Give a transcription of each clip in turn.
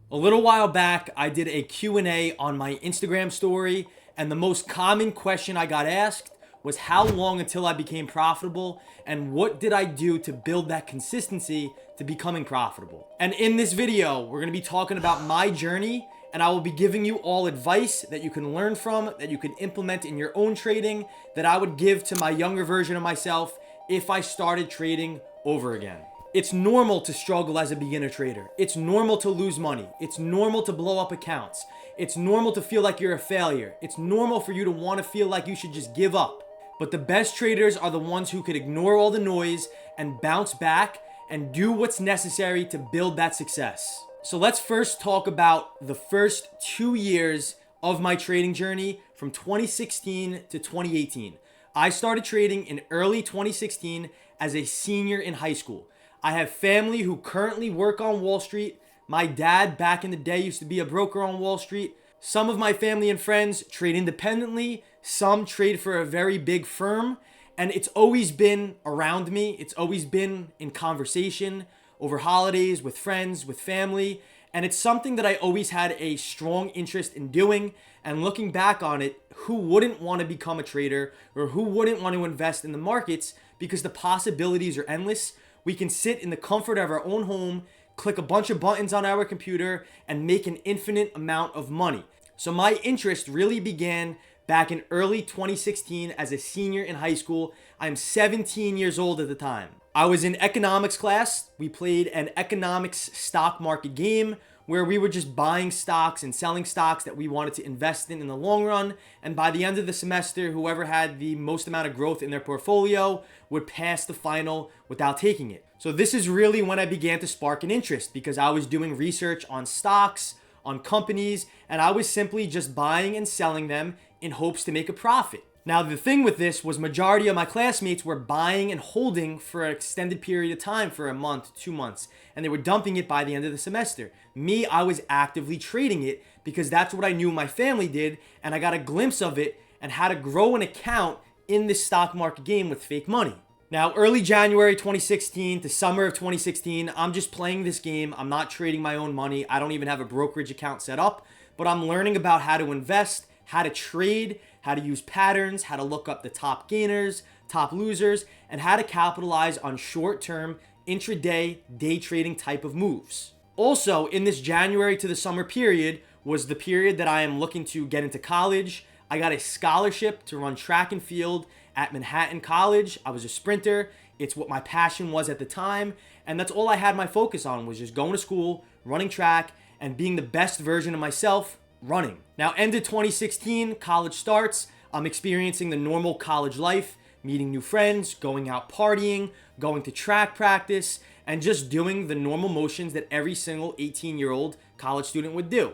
A little while back, I did a Q&A on my Instagram story, and the most common question I got asked was how long until I became profitable and what did I do to build that consistency to becoming profitable. And in this video, we're going to be talking about my journey, and I will be giving you all advice that you can learn from, that you can implement in your own trading, that I would give to my younger version of myself if I started trading over again. It's normal to struggle as a beginner trader. It's normal to lose money. It's normal to blow up accounts. It's normal to feel like you're a failure. It's normal for you to want to feel like you should just give up. But the best traders are the ones who could ignore all the noise and bounce back and do what's necessary to build that success. So let's first talk about the first 2 years of my trading journey from 2016 to 2018. I started trading in early 2016 as a senior in high school. I have family who currently work on Wall Street. My dad back in the day used to be a broker on Wall Street. Some of my family and friends trade independently. Some trade for a very big firm. And it's always been around me. It's always been in conversation over holidays, with friends, with family. And it's something that I always had a strong interest in doing. And looking back on it, who wouldn't want to become a trader or who wouldn't want to invest in the markets? Because the possibilities are endless. We can sit in the comfort of our own home, click a bunch of buttons on our computer, and make an infinite amount of money. So my interest really began back in early 2016 as a senior in high school. I'm 17 years old at the time. I was in economics class. We played an economics stock market game where we were just buying stocks and selling stocks that we wanted to invest in the long run. And by the end of the semester, whoever had the most amount of growth in their portfolio would pass the final without taking it. So this is really when I began to spark an interest because I was doing research on stocks, on companies, and I was simply just buying and selling them in hopes to make a profit. Now, the thing with this was majority of my classmates were buying and holding for an extended period of time, for a month, 2 months, and they were dumping it by the end of the semester. Me, I was actively trading it because that's what I knew my family did, and I got a glimpse of it and how to grow an account in this stock market game with fake money. Now, early January 2016 to summer of 2016, I'm just playing this game. I'm not trading my own money. I don't even have a brokerage account set up, but I'm learning about how to invest, how to trade, how to use patterns, how to look up the top gainers, top losers, and how to capitalize on short-term, intraday, day trading type of moves. Also, in this January to the summer period was the period that I am looking to get into college. I got a scholarship to run track and field at Manhattan College. I was a sprinter. It's what my passion was at the time, and that's all I had my focus on was just going to school, running track, and being the best version of myself running. Now, end of 2016, college starts. I'm experiencing the normal college life, meeting new friends, going out partying, going to track practice, and just doing the normal motions that every single 18-year-old college student would do.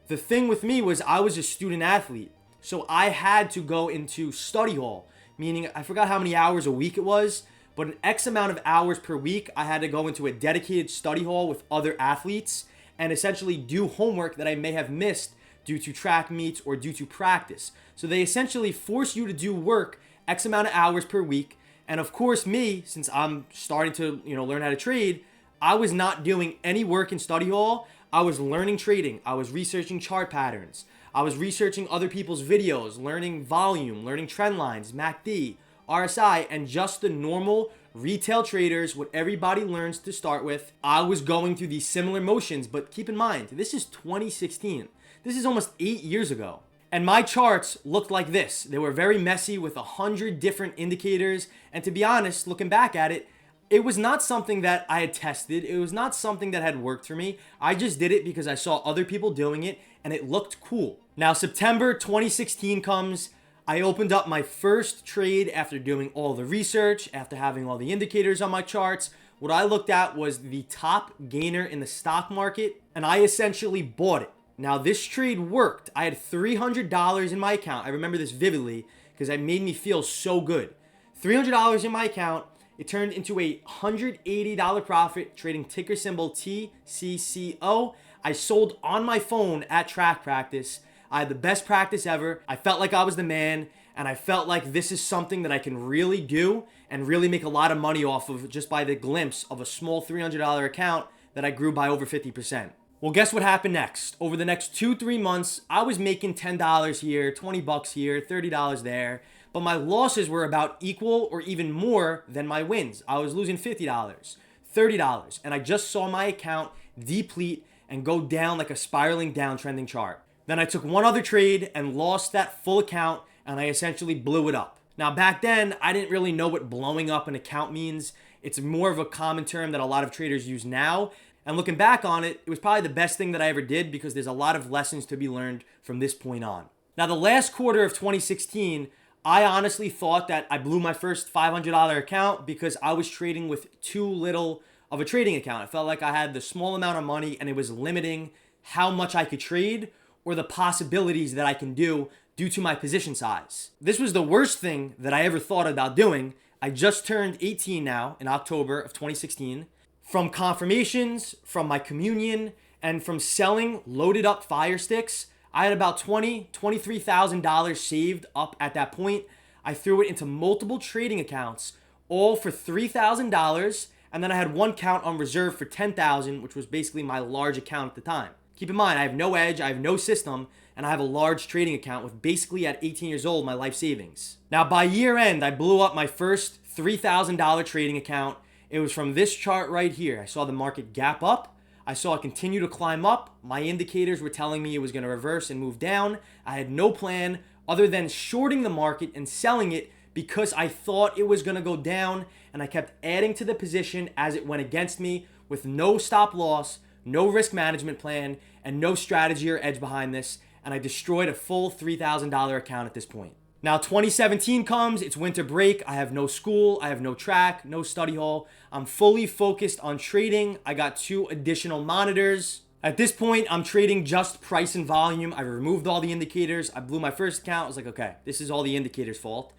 The thing with me was I was a student athlete, so I had to go into study hall, meaning I forgot how many hours a week it was, but an X amount of hours per week, I had to go into a dedicated study hall with other athletes and essentially do homework that I may have missed due to track meets or due to practice. So they essentially force you to do work X amount of hours per week. And of course me, since I'm starting to learn how to trade, I was not doing any work in study hall. I was learning trading. I was researching chart patterns. I was researching other people's videos, learning volume, learning trend lines, MACD, RSI, and just the normal retail traders, what everybody learns to start with. I was going through these similar motions, but keep in mind, this is 2016. This is almost 8 years ago. And my charts looked like this. They were very messy with 100 different indicators. And to be honest, looking back at it, it was not something that I had tested. It was not something that had worked for me. I just did it because I saw other people doing it and it looked cool. Now, September 2016 comes. I opened up my first trade after doing all the research, after having all the indicators on my charts. What I looked at was the top gainer in the stock market, and I essentially bought it. Now, this trade worked. I had $300 in my account. I remember this vividly because it made me feel so good. $300 in my account. It turned into a $180 profit trading ticker symbol TCCO. I sold on my phone at track practice. I had the best practice ever. I felt like I was the man, and I felt like this is something that I can really do and really make a lot of money off of just by the glimpse of a small $300 account that I grew by over 50%. Well, guess what happened next? Over the next 2-3 months, I was making $10 here, $20 here, $30 there, but my losses were about equal or even more than my wins. I was losing $50, $30, and I just saw my account deplete and go down like a spiraling downtrending chart. Then I took one other trade and lost that full account, and I essentially blew it up. Now, back then, I didn't really know what blowing up an account means. It's more of a common term that a lot of traders use now. And looking back on it, it was probably the best thing that I ever did because there's a lot of lessons to be learned from this point on. Now, the last quarter of 2016, I honestly thought that I blew my first $500 account because I was trading with too little of a trading account. I felt like I had the small amount of money and it was limiting how much I could trade or the possibilities that I can do due to my position size. This was the worst thing that I ever thought about doing. I just turned 18 now in October of 2016. From confirmations, from my communion, and from selling loaded up fire sticks, I had about $23,000 saved up at that point. I threw it into multiple trading accounts, all for $3,000, and then I had one account on reserve for $10,000, which was basically my large account at the time. Keep in mind, I have no edge, I have no system, and I have a large trading account with basically at 18 years old my life savings. Now by year end, I blew up my first $3,000 trading account. It was from this chart right here. I saw the market gap up. I saw it continue to climb up. My indicators were telling me it was going to reverse and move down. I had no plan other than shorting the market and selling it because I thought it was going to go down, and I kept adding to the position as it went against me with no stop loss, no risk management plan, and no strategy or edge behind this, and I destroyed a full $3,000 account at this point. Now 2017 comes, it's winter break, I have no school, I have no track, no study hall. I'm fully focused on trading. I got 2 additional monitors. At this point, I'm trading just price and volume. I removed all the indicators. I blew my first account. I was like, okay, this is all the indicators' fault.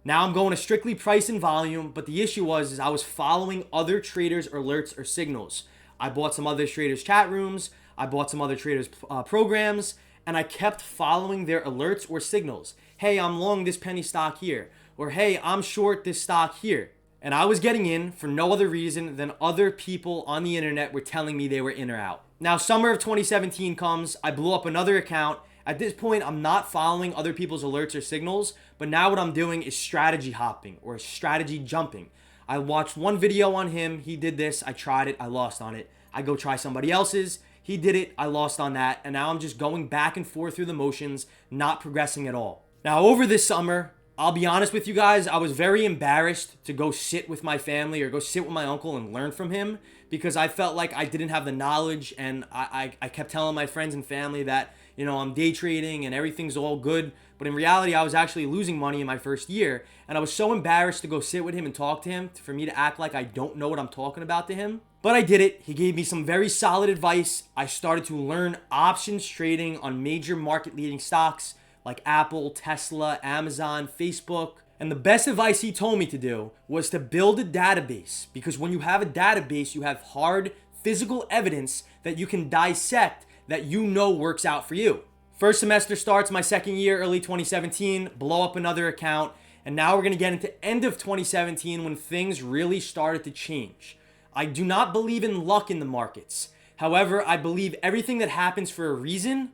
Now I'm going to strictly price and volume, but the issue was I was following other traders' alerts or signals. I bought some other traders' chat rooms, I bought some other traders' programs, and I kept following their alerts or signals. Hey, I'm long this penny stock here. Or hey, I'm short this stock here. And I was getting in for no other reason than other people on the internet were telling me they were in or out. Now, summer of 2017 comes. I blew up another account. At this point, I'm not following other people's alerts or signals, but now what I'm doing is strategy hopping or strategy jumping. I watched one video on him. He did this. I tried it. I lost on it. I go try somebody else's. He did it. I lost on that. And now I'm just going back and forth through the motions, not progressing at all. Now, over this summer, I'll be honest with you guys, I was very embarrassed to go sit with my family or go sit with my uncle and learn from him because I felt like I didn't have the knowledge, and I kept telling my friends and family that, you know, I'm day trading and everything's all good. But in reality, I was actually losing money in my first year, and I was so embarrassed to go sit with him and talk to him for me to act like I don't know what I'm talking about to him. But I did it. He gave me some very solid advice. I started to learn options trading on major market leading stocks like Apple, Tesla, Amazon, Facebook. And the best advice he told me to do was to build a database, because when you have a database, you have hard physical evidence that you can dissect that you know works out for you. First semester starts my second year, early 2017, blow up another account. And now we're going to get into end of 2017 when things really started to change. I do not believe in luck in the markets. However, I believe everything that happens for a reason.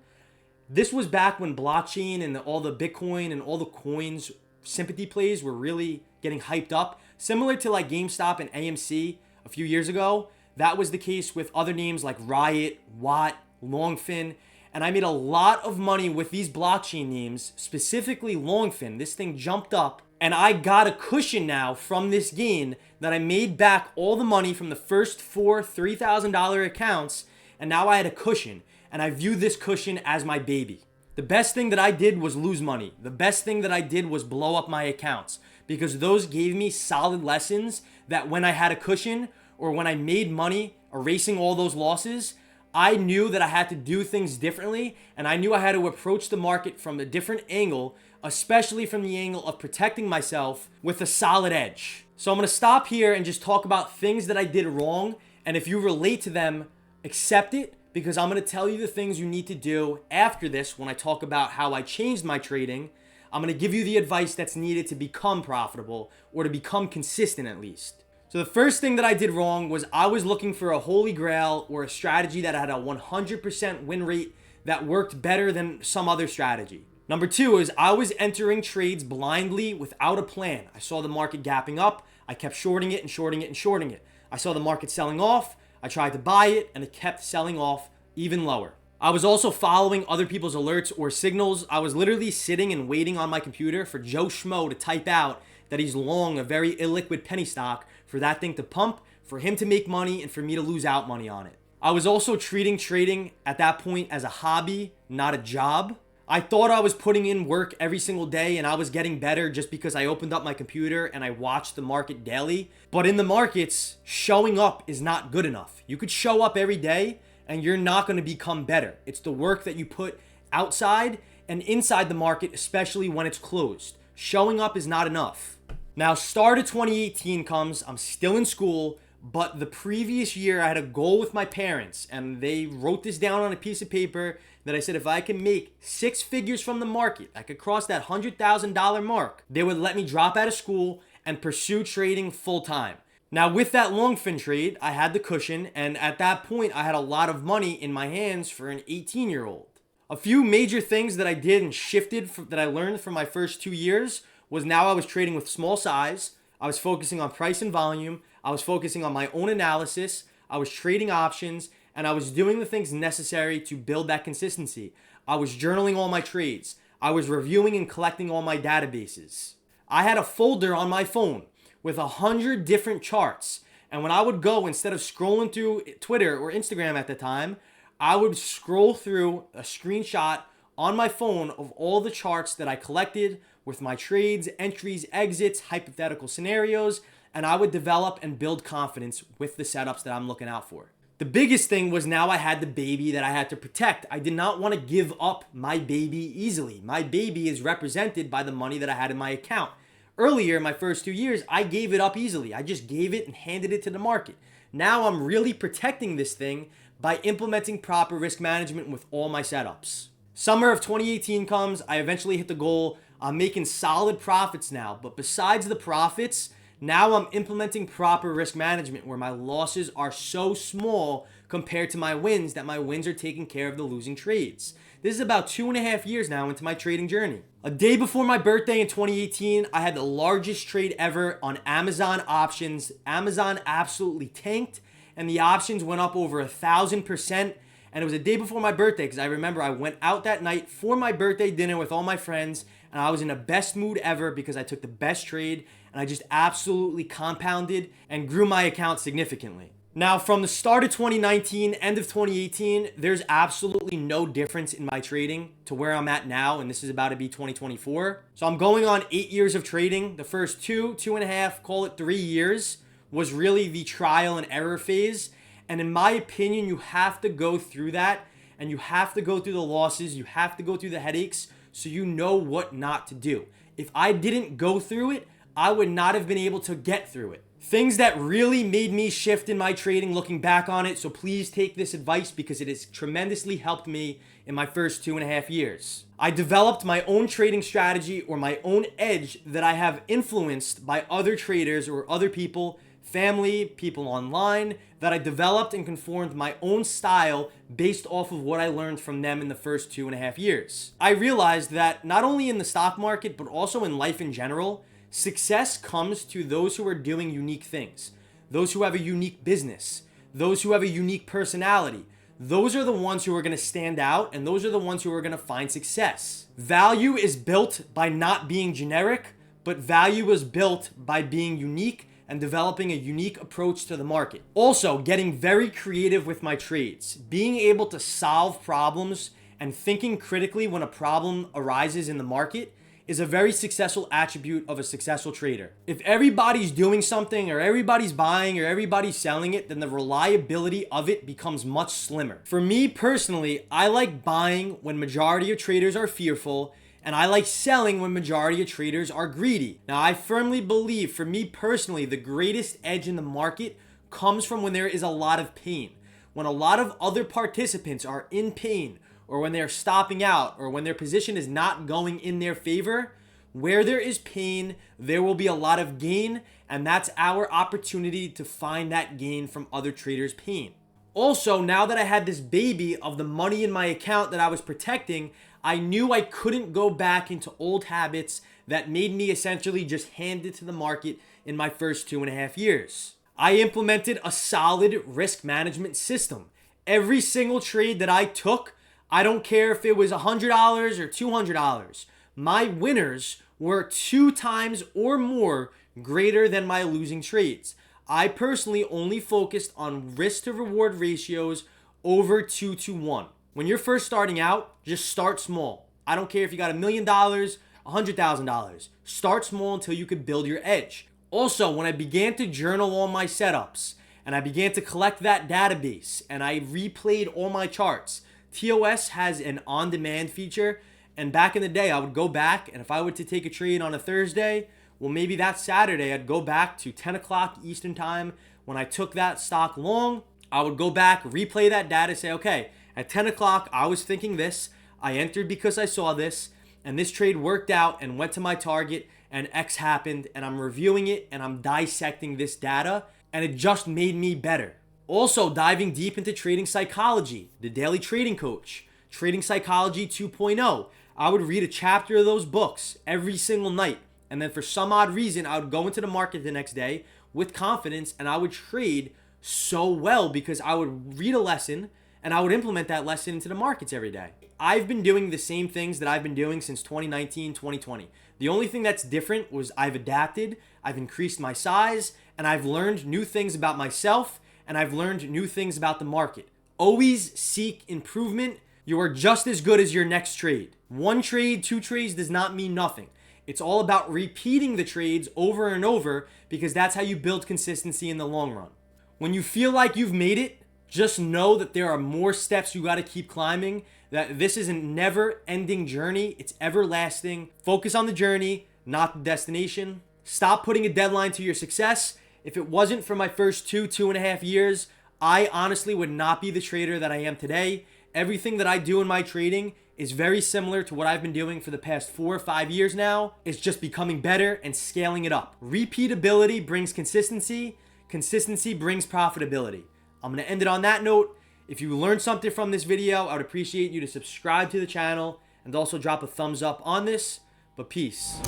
This was back when blockchain and all the Bitcoin and all the coins sympathy plays were really getting hyped up. Similar to like GameStop and AMC a few years ago. That was the case with other names like Riot, Watt, Longfin. And I made a lot of money with these blockchain names, specifically Longfin. This thing jumped up, and I got a cushion now from this gain that I made back all the money from the first 4 $3,000 accounts, and now I had a cushion, and I view this cushion as my baby. The best thing that I did was lose money. The best thing that I did was blow up my accounts, because those gave me solid lessons that when I had a cushion or when I made money erasing all those losses, I knew that I had to do things differently, and I knew I had to approach the market from a different angle, especially from the angle of protecting myself with a solid edge. So I'm going to stop here and just talk about things that I did wrong, and if you relate to them, accept it, because I'm going to tell you the things you need to do after this when I talk about how I changed my trading. I'm going to give you the advice that's needed to become profitable or to become consistent at least. So the first thing that I did wrong was I was looking for a holy grail or a strategy that had a 100% win rate that worked better than some other strategy. Number two is I was entering trades blindly without a plan. I saw the market gapping up. I kept shorting it and shorting it and shorting it. I saw the market selling off. I tried to buy it and it kept selling off even lower. I was also following other people's alerts or signals. I was literally sitting and waiting on my computer for Joe Schmo to type out that he's long a very illiquid penny stock, for that thing to pump, for him to make money, and for me to lose out money on it. I was also treating trading at that point as a hobby, not a job. I thought I was putting in work every single day and I was getting better just because I opened up my computer and I watched the market daily. But in the markets, showing up is not good enough. You could show up every day and you're not going to become better. It's the work that you put outside and inside the market, especially when it's closed. Showing up is not enough. Now, start of 2018 comes. I'm still in school, but the previous year I had a goal with my parents and they wrote this down on a piece of paper that I said if I can make 6 figures from the market, I could cross that $100,000 mark, they would let me drop out of school and pursue trading full time. Now, with that long fin trade, I had the cushion, and at that point, I had a lot of money in my hands for an 18-year-old. A few major things that I did and shifted that I learned from my first 2 years was now I was trading with small size, I was focusing on price and volume, I was focusing on my own analysis, I was trading options, and I was doing the things necessary to build that consistency. I was journaling all my trades. I was reviewing and collecting all my databases. I had a folder on my phone with 100 different charts. And when I would go, instead of scrolling through Twitter or Instagram at the time, I would scroll through a screenshot on my phone of all the charts that I collected with my trades, entries, exits, hypothetical scenarios, and I would develop and build confidence with the setups that I'm looking out for. The biggest thing was now I had the baby that I had to protect. I did not want to give up my baby easily. My baby is represented by the money that I had in my account. Earlier, my first 2 years, I gave it up easily. I just gave it and handed it to the market. Now I'm really protecting this thing by implementing proper risk management with all my setups. Summer of 2018 comes. I eventually hit the goal. I'm making solid profits now. But besides the profits, now I'm implementing proper risk management where my losses are so small compared to my wins that my wins are taking care of the losing trades. This is about 2.5 years now into my trading journey. A day before my birthday in 2018, I had the largest trade ever on Amazon options. Amazon absolutely tanked and the options went up over 1,000%. And it was a day before my birthday because I remember I went out that night for my birthday dinner with all my friends and I was in the best mood ever because I took the best trade and I just absolutely compounded and grew my account significantly. Now, from the start of 2019, end of 2018, there's absolutely no difference in my trading to where I'm at now, and this is about to be 2024. So I'm going on 8 years of trading. The first 2.5, call it 3 years, was really the trial and error phase. And in my opinion, you have to go through that, and you have to go through the losses, you have to go through the headaches, so you know what not to do. If I didn't go through it, I would not have been able to get through it. Things that really made me shift in my trading looking back on it, so please take this advice because it has tremendously helped me in my first 2.5 years. I developed my own trading strategy or my own edge that I have influenced by other traders or other people, family, people online, that I developed and conformed my own style based off of what I learned from them in the first 2.5 years. I realized that not only in the stock market, but also in life in general, success comes to those who are doing unique things, those who have a unique business, those who have a unique personality. Those are the ones who are going to stand out, and those are the ones who are going to find success. Value is built by not being generic, but value is built by being unique and developing a unique approach to the market. Also, getting very creative with my trades, being able to solve problems and thinking critically when a problem arises in the market is a very successful attribute of a successful trader. If everybody's doing something or everybody's buying or everybody's selling it, then the reliability of it becomes much slimmer. For me personally, I like buying when majority of traders are fearful, and I like selling when majority of traders are greedy. Now, I firmly believe, for me personally, the greatest edge in the market comes from when there is a lot of pain. When a lot of other participants are in pain, or when they're stopping out, or when their position is not going in their favor, Where there is pain, there will be a lot of gain, and that's our opportunity to find that gain from other traders' pain. Also, now that I had this baby of the money in my account that I was protecting, I knew I couldn't go back into old habits that made me essentially just hand it to the market in my first 2.5 years. I implemented a solid risk management system. Every single trade that I took, I don't care if it was $100 or $200, my winners were 2 times or more greater than my losing trades. I personally only focused on risk to reward ratios over 2 to 1. When you're first starting out, just start small. I don't care if you got $1 million, $100,000. Start small until you can build your edge. Also, when I began to journal all my setups and I began to collect that database and I replayed all my charts, TOS has an on-demand feature. And back in the day, I would go back, and if I were to take a trade on a Thursday, well, maybe that Saturday, I'd go back to 10 o'clock Eastern time. When I took that stock long, I would go back, replay that data, say, okay, at 10 o'clock, I was thinking this. I entered because I saw this, and this trade worked out and went to my target, and X happened, and I'm reviewing it, and I'm dissecting this data, and it just made me better. Also, diving deep into trading psychology, the Daily Trading Coach, Trading Psychology 2.0. I would read a chapter of those books every single night. And then for some odd reason, I would go into the market the next day with confidence and I would trade so well because I would read a lesson and I would implement that lesson into the markets every day. I've been doing the same things that I've been doing since 2019, 2020. The only thing that's different was I've adapted, I've increased my size, and I've learned new things about myself and I've learned new things about the market. Always seek improvement. You are just as good as your next trade. 1 trade, 2 trades does not mean nothing. It's all about repeating the trades over and over because that's how you build consistency in the long run. When you feel like you've made it, just know that there are more steps you got to keep climbing, that this is a never-ending journey. It's everlasting. Focus on the journey, not the destination. Stop putting a deadline to your success. If it wasn't for my first 2.5 years, I honestly would not be the trader that I am today. Everything that I do in my trading is very similar to what I've been doing for the past 4 or 5 years now. It's just becoming better and scaling it up. Repeatability brings consistency. Consistency brings profitability. I'm going to end it on that note. If you learned something from this video, I would appreciate you to subscribe to the channel and also drop a thumbs up on this. But peace.